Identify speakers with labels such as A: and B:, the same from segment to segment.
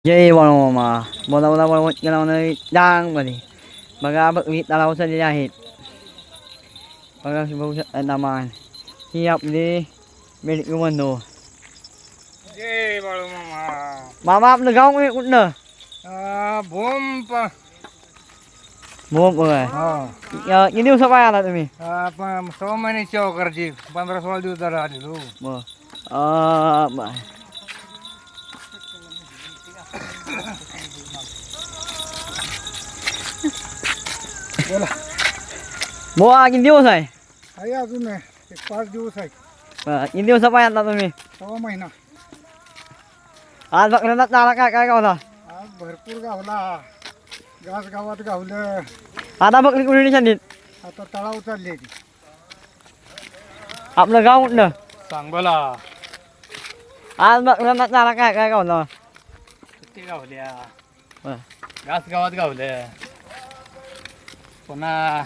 A: जय वळमा बोला बोला वळवत गेला डांग मध्ये बघा बकरी तलाव चाललेले आहेत. बघा बघू शकता नामान ही आपली बेडकी बंधू.
B: जय बाळू मामा.
A: मामा आपलं गाव कुठलं?
B: भूम
A: भोम बघा किती दिवसा पाय आला तुम्ही?
B: 6 महिने सेवा करायची 15-16 दिवस झाला आलेलो. बोला
A: बोवा किती दिवस आहे?
B: आहे अजून 5 दिवस आहे.
A: किती दिवसा पाय आला तुम्ही?
B: 6 महिना.
A: आज बकऱ्याला चारा काय काय गावला?
B: आज भरपूर गावला. घास गावात गावलं.
A: आता बकरी कुठे शांतीत?
B: आता तळाव चालले.
A: आपलं गाव कुठलं?
B: सांगोला.
A: आज बकऱ्याला चारा काय काय गावला?
B: किती गावल्या? घास गावात गावलं. पुन्हा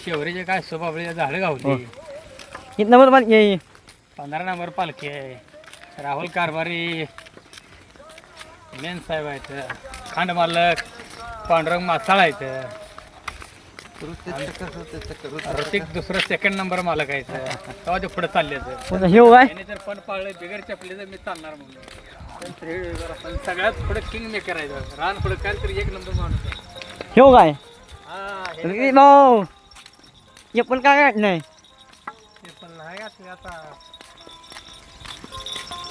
B: शेवरीचे काय सोपापळीचे झाडं गावली.
A: किती नंबर पण घे
B: 15 नंबर पालखी आहे. राहुल कारभारी मेन साहेब आहेत. खांड मालक पांडुरंग मासाळ आहेत. ऋतिक दुसरं 2nd नंबर मालक आहेत. तेव्हा ते पुढे चालले
A: हे काय
B: त्याने तर पण पाळलं बिगर चपलीचं मी चालणार म्हणून. सगळ्यात पुढे किंग मेकर आहे. रान पुढे काय तरी 1 नंबर माणूस आहे.
A: हे काय
B: हा
A: भाऊ हे पण काय नाही.
B: हे पण नाही आता.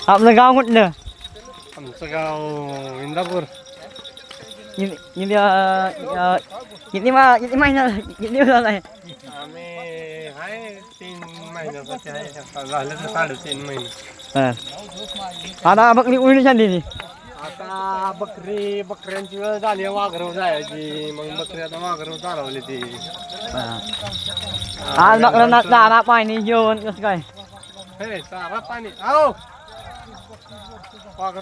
A: आपलं गाव कुठलं?
B: आमचं गाव इंदापूर.
A: किती महिना किती दिवस झाला आहे?
B: आम्ही आहे 3 महिन्यासाठी आहे. झालं तर 3.5 महिने.
A: आता बकरी कुठे शांती?
B: आता बकऱ्यांची वेळ झाली वाघरव जायची. मग बकरी आता वाघरव चालवली ती.
A: आज बकऱ्यांना चारा पाणी जेवण कसं काय?
B: हे चारा पाणी आओ वाघर